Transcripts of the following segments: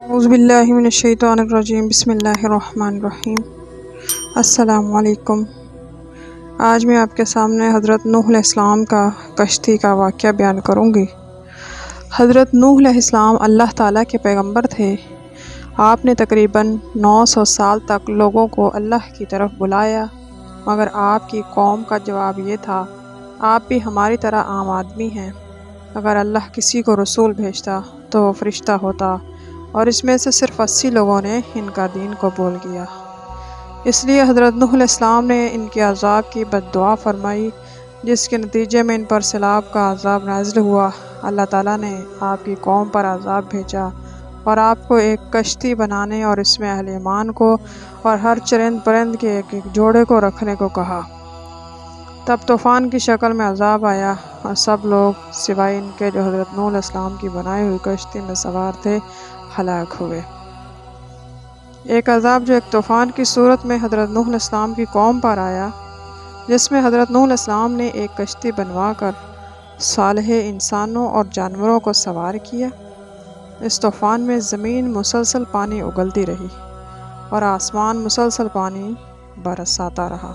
اعوذ باللہ من الشیطان الرجیم بسم اللہ الرحمن الرحیم۔ السلام علیکم۔ آج میں آپ کے سامنے حضرت نوح علیہ السلام کا کشتی کا واقعہ بیان کروں گی۔ حضرت نوح علیہ السلام اللہ تعالیٰ کے پیغمبر تھے۔ آپ نے تقریباً 900 سال تک لوگوں کو اللہ کی طرف بلایا، مگر آپ کی قوم کا جواب یہ تھا، آپ بھی ہماری طرح عام آدمی ہیں۔ اگر اللہ کسی کو رسول بھیجتا تو وہ فرشتہ ہوتا، اور اس میں سے صرف 80 لوگوں نے ان کا دین قبول کیا۔ اس لیے حضرت نوح علیہ السلام نے ان کے عذاب کی بد دعا فرمائی، جس کے نتیجے میں ان پر سیلاب کا عذاب نازل ہوا۔ اللہ تعالیٰ نے آپ کی قوم پر عذاب بھیجا اور آپ کو ایک کشتی بنانے اور اس میں اہل ایمان کو اور ہر چرند پرند کے ایک ایک جوڑے کو رکھنے کو کہا۔ تب طوفان کی شکل میں عذاب آیا اور سب لوگ سوائے ان کے جو حضرت نوح علیہ السلام کی بنائی ہوئی کشتی میں سوار تھے ہلاک ہوئے۔ ایک عذاب جو ایک طوفان کی صورت میں حضرت نوح علیہ السلام کی قوم پر آیا، جس میں حضرت نوح علیہ السلام نے ایک کشتی بنوا کر صالح انسانوں اور جانوروں کو سوار کیا۔ اس طوفان میں زمین مسلسل پانی اگلتی رہی اور آسمان مسلسل پانی برساتا رہا۔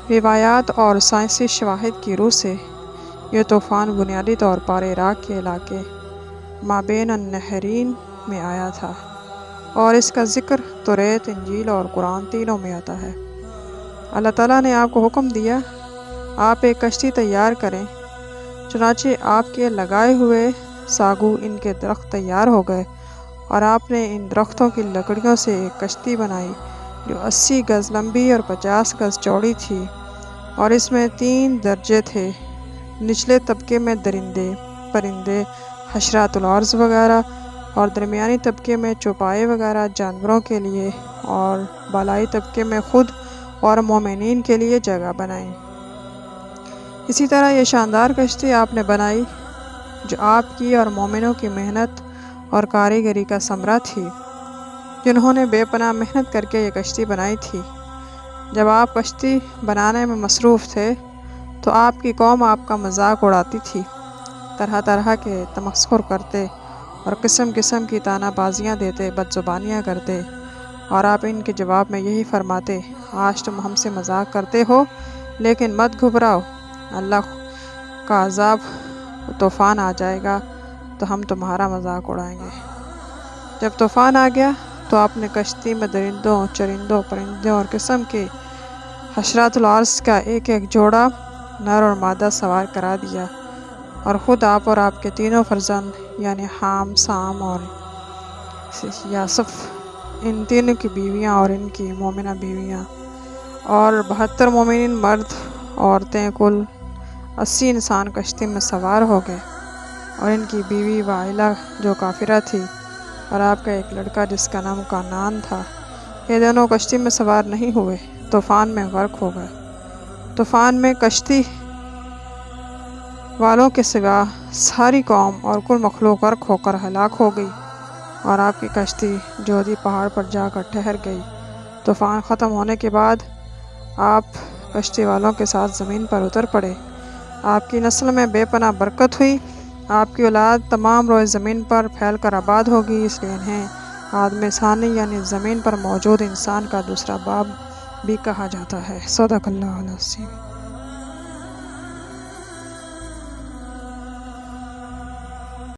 روایات اور سائنسی شواہد کی روح سے یہ طوفان بنیادی طور پر عراق کے علاقے مابین النہرین میں آیا تھا، اور اس کا ذکر توریت، انجیل اور قرآن تینوں میں آتا ہے۔ اللہ تعالیٰ نے آپ کو حکم دیا، آپ ایک کشتی تیار کریں۔ چنانچہ آپ کے لگائے ہوئے ساگو ان کے درخت تیار ہو گئے، اور آپ نے ان درختوں کی لکڑیوں سے ایک کشتی بنائی جو 80 گز لمبی اور 50 گز چوڑی تھی، اور اس میں 3 درجے تھے۔ نچلے طبقے میں درندے، پرندے، حشرات الارض وغیرہ، اور درمیانی طبقے میں چوپائے وغیرہ جانوروں کے لیے، اور بالائی طبقے میں خود اور مومنین کے لیے جگہ بنائی۔ اسی طرح یہ شاندار کشتی آپ نے بنائی جو آپ کی اور مومنوں کی محنت اور کاریگری کا ثمرہ تھی، جنہوں نے بے پناہ محنت کر کے یہ کشتی بنائی تھی۔ جب آپ کشتی بنانے میں مصروف تھے تو آپ کی قوم آپ کا مذاق اڑاتی تھی، طرح طرح کے تمسخر کرتے اور قسم قسم کی طعنہ بازیاں دیتے، بد زبانیاں کرتے، اور آپ ان کے جواب میں یہی فرماتے، آج تم ہم سے مذاق کرتے ہو، لیکن مت گھبراؤ، اللہ کا عذاب طوفان آ جائے گا تو ہم تمہارا مذاق اڑائیں گے۔ جب طوفان آ گیا تو آپ نے کشتی میں درندوں، چرندوں، پرندوں اور قسم کے حشرات الارض کا ایک ایک جوڑا نر اور مادہ سوار کرا دیا، اور خود آپ اور آپ کے تینوں فرزند یعنی حام، سام اور یاسف، ان تینوں کی بیویاں اور ان کی مومنہ بیویاں، اور 72 مومنین مرد، عورتیں، کل 80 انسان کشتی میں سوار ہو گئے، اور ان کی بیوی وائلہ جو کافرہ تھی، اور آپ کا ایک لڑکا جس کا نام کنعان تھا، یہ دونوں کشتی میں سوار نہیں ہوئے، طوفان میں غرق ہو گئے۔ طوفان میں کشتی والوں کے سوا ساری قوم اور کل مخلوق غرق ہو کر ہلاک ہو گئی، اور آپ کی کشتی جودھی پہاڑ پر جا کر ٹھہر گئی۔ طوفان ختم ہونے کے بعد آپ کشتی والوں کے ساتھ زمین پر اتر پڑے۔ آپ کی نسل میں بے پناہ برکت ہوئی، آپ کی اولاد تمام روئے زمین پر پھیل کر آباد ہوگی، اس لیے انہیں آدم ثانی یعنی زمین پر موجود انسان کا دوسرا باپ بھی کہا جاتا ہے۔ صدق اللہ العظیم۔